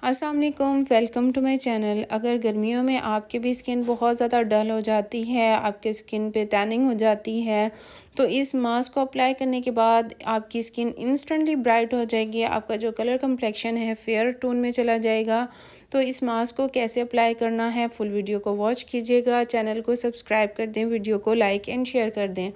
अस्सलाम वालेकुम, welcome to my channel. अगर गर्मियों में आपकी भी स्किन बहुत ज़्यादा डल हो जाती है, आपके स्किन पे टैनिंग हो जाती है, तो इस मास्क को अप्लाई करने के बाद आपकी स्किन इंस्टेंटली ब्राइट हो जाएगी। आपका जो कलर कम्प्लेक्शन है फेयर टोन में चला जाएगा। तो इस मास्क को कैसे अप्लाई करना है, फुल वीडियो को वॉच कीजिएगा। चैनल को सब्सक्राइब कर दें, वीडियो को लाइक एंड शेयर कर दें।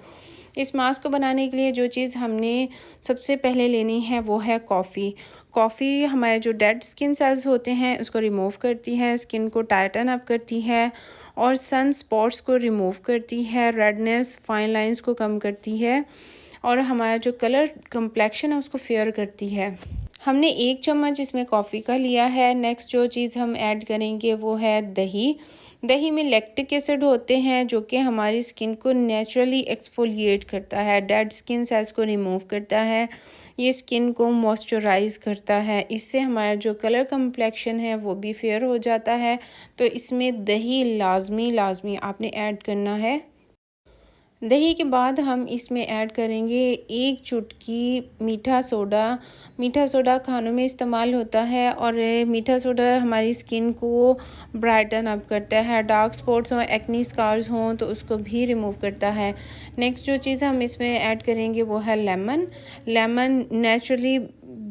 इस मास्क को बनाने के लिए जो चीज़ हमने सबसे पहले लेनी है वो है कॉफ़ी। कॉफ़ी हमारे जो डेड स्किन सेल्स होते हैं उसको रिमूव करती है, स्किन को टाइटन अप करती है और सन स्पॉट्स को रिमूव करती है, रेडनेस, फाइन लाइंस को कम करती है और हमारा जो कलर कम्प्लेक्शन है उसको फेयर करती है। हमने 1 चम्मच इसमें कॉफ़ी का लिया है। नेक्स्ट जो चीज़ हम ऐड करेंगे वो है दही। दही में लैक्टिक एसिड होते हैं जो कि हमारी स्किन को नेचुरली एक्सफोलिएट करता है, डेड स्किन सेल्स को रिमूव करता है, ये स्किन को मॉइस्चराइज करता है। इससे हमारा जो कलर कम्प्लेक्शन है वो भी फेयर हो जाता है। तो इसमें दही लाजमी आपने ऐड करना है। दही के बाद हम इसमें ऐड करेंगे 1 चुटकी मीठा सोडा। मीठा सोडा खानों में इस्तेमाल होता है और मीठा सोडा हमारी स्किन को ब्राइटन अप करता है, डार्क स्पॉट्स हों, एक्नी स्कार्स हों तो उसको भी रिमूव करता है। नेक्स्ट जो चीज़ हम इसमें ऐड करेंगे वो है लेमन। लेमन नेचुरली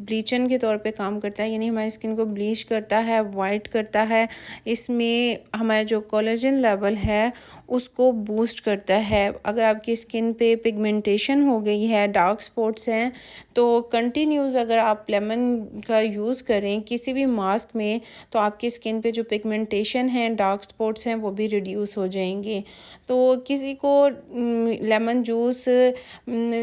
ब्लीचन के तौर पे काम करता है, यानी हमारी स्किन को ब्लीच करता है, वाइट करता है। इसमें हमारा जो कोलेजन लेवल है उसको बूस्ट करता है। अगर आपकी स्किन पे पिगमेंटेशन हो गई है, डार्क स्पॉट्स हैं, तो कंटिन्यूस अगर आप लेमन का यूज़ करें किसी भी मास्क में तो आपकी स्किन पे जो पिगमेंटेशन है, डार्क स्पॉट्स हैं वो भी रिड्यूस हो जाएंगे। तो किसी को लेमन जूस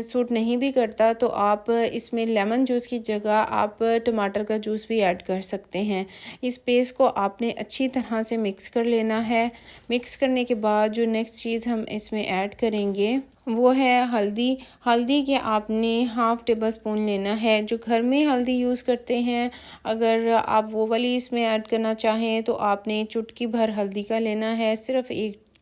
सूट नहीं भी करता तो आप इसमें लेमन जूस की जगह आप टमाटर का जूस भी ऐड कर सकते हैं। इस पेस्ट को आपने अच्छी तरह से मिक्स कर लेना है। मिक्स करने के बाद जो नेक्स्ट चीज़ हम इसमें ऐड करेंगे वो है हल्दी। हल्दी के आपने हाफ़ टेबल स्पून लेना है। जो घर में हल्दी यूज़ करते हैं, अगर आप वो वाली इसमें ऐड करना चाहें तो आपने चुटकी भर हल्दी का लेना है, सिर्फ़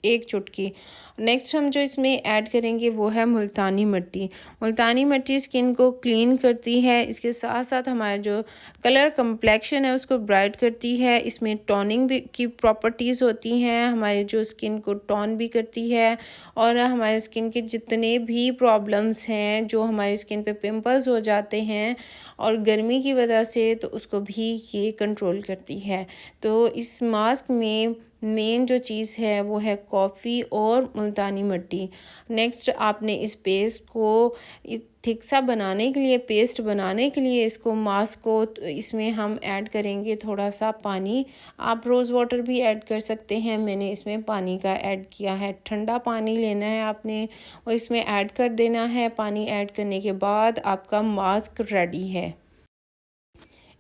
एक चुटकी। नेक्स्ट हम जो इसमें ऐड करेंगे वो है मुल्तानी मिट्टी। मुल्तानी मिट्टी स्किन को क्लीन करती है, इसके साथ साथ हमारा जो कलर कम्प्लेक्शन है उसको ब्राइट करती है। इसमें टोनिंग भी की प्रॉपर्टीज़ होती हैं, हमारे जो स्किन को टोन भी करती है और हमारे स्किन के जितने भी प्रॉब्लम्स हैं, जो हमारी स्किन पे पिंपल्स हो जाते हैं और गर्मी की वजह से, तो उसको भी ये कंट्रोल करती है। तो इस मास्क में मेन जो चीज़ है वो है कॉफ़ी और मुल्तानी मिट्टी। नेक्स्ट आपने इस पेस्ट को थिक सा बनाने के लिए, पेस्ट बनाने के लिए इसको मास्क को तो इसमें हम ऐड करेंगे थोड़ा सा पानी। आप रोज़ वाटर भी ऐड कर सकते हैं, मैंने इसमें पानी का ऐड किया है। ठंडा पानी लेना है आपने और इसमें ऐड कर देना है। पानी ऐड करने के बाद आपका मास्क रेडी है।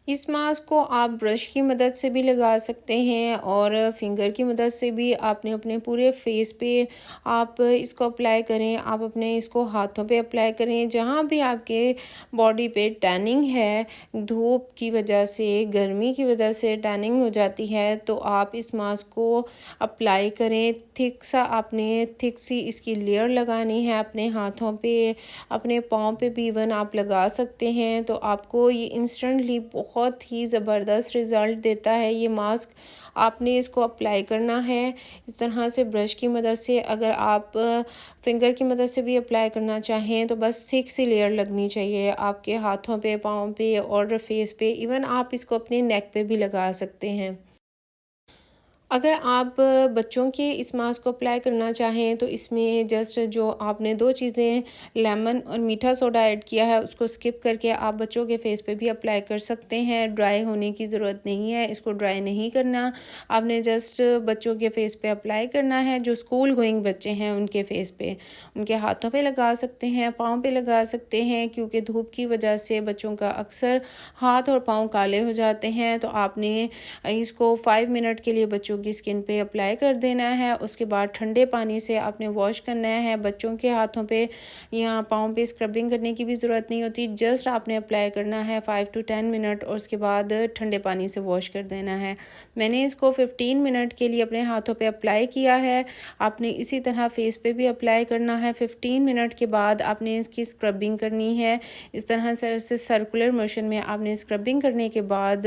इस मास्क को आप ब्रश की मदद से भी लगा सकते हैं और फिंगर की मदद से भी आपने अपने पूरे फेस पे आप इसको अप्लाई करें। आप अपने इसको हाथों पे अप्लाई करें, जहाँ भी आपके बॉडी पे टैनिंग है, धूप की वजह से, गर्मी की वजह से टैनिंग हो जाती है, तो आप इस मास्क को अप्लाई करें। थिक सी इसकी लेयर लगानी है अपने हाथों पे, अपने पाँव पे भी इवन आप लगा सकते हैं। तो आपको ये इंस्टेंटली बहुत ही ज़बरदस्त रिज़ल्ट देता है ये मास्क। आपने इसको अप्लाई करना है इस तरह से ब्रश की मदद से। अगर आप फिंगर की मदद से भी अप्लाई करना चाहें तो बस थिक सी लेयर लगनी चाहिए आपके हाथों पे, पाँव पे और फेस पे। इवन आप इसको अपने नेक पे भी लगा सकते हैं। अगर आप बच्चों के इस मास्क को अप्लाई करना चाहें तो इसमें जस्ट जो आपने 2 चीज़ें लेमन और मीठा सोडा ऐड किया है उसको स्किप करके आप बच्चों के फेस पे भी अप्लाई कर सकते हैं। ड्राई होने की ज़रूरत नहीं है, इसको ड्राई नहीं करना। आपने जस्ट बच्चों के फेस पे अप्लाई करना है। जो स्कूल गोइंग बच्चे हैं उनके फेस पे, उनके हाथों पे लगा सकते हैं, पाँव पे लगा सकते हैं, क्योंकि धूप की वजह से बच्चों का अक्सर हाथ और पाँव काले हो जाते हैं। तो आपने इसको 5 मिनट के लिए बच्चों बच्चों की स्किन पे अप्लाई कर देना है। उसके बाद ठंडे पानी से आपने वॉश करना है। बच्चों के हाथों पे या पाँव पे स्क्रबिंग करने की भी ज़रूरत नहीं होती, जस्ट आपने अप्लाई करना है 5 to 10 मिनट और उसके बाद ठंडे पानी से वॉश कर देना है। मैंने इसको 15 मिनट के लिए अपने हाथों पे अप्लाई किया है। आपने इसी तरह फेस पे भी अप्लाई करना है। 15 मिनट के बाद आपने इसकी स्क्रबिंग करनी है। इस तरह से सर्कुलर मोशन में आपने स्क्रबिंग करने के बाद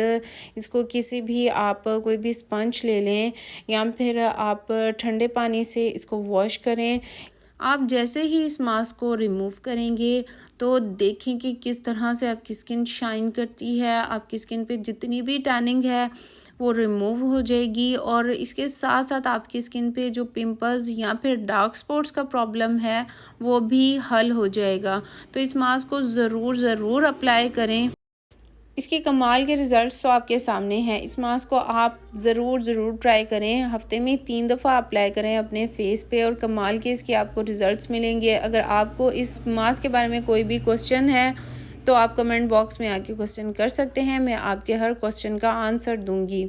इसको किसी भी आप कोई भी स्पंज ले लें या फिर आप ठंडे पानी से इसको वॉश करें। आप जैसे ही इस मास्क को रिमूव करेंगे तो देखें कि किस तरह से आपकी स्किन शाइन करती है। आपकी स्किन पे जितनी भी टैनिंग है वो रिमूव हो जाएगी और इसके साथ साथ आपकी स्किन पे जो पिंपल्स या फिर डार्क स्पॉट्स का प्रॉब्लम है वो भी हल हो जाएगा। तो इस मास्क को ज़रूर अप्लाई करें। इसके कमाल के रिज़ल्ट्स तो आपके सामने हैं। इस मास्क को आप ज़रूर ट्राई करें। हफ्ते में 3 दफ़ा अप्लाई करें अपने फेस पे और कमाल के इसके आपको रिज़ल्ट्स मिलेंगे। अगर आपको इस मास्क के बारे में कोई भी क्वेश्चन है तो आप कमेंट बॉक्स में आके क्वेश्चन कर सकते हैं। मैं आपके हर क्वेश्चन का आंसर दूंगी।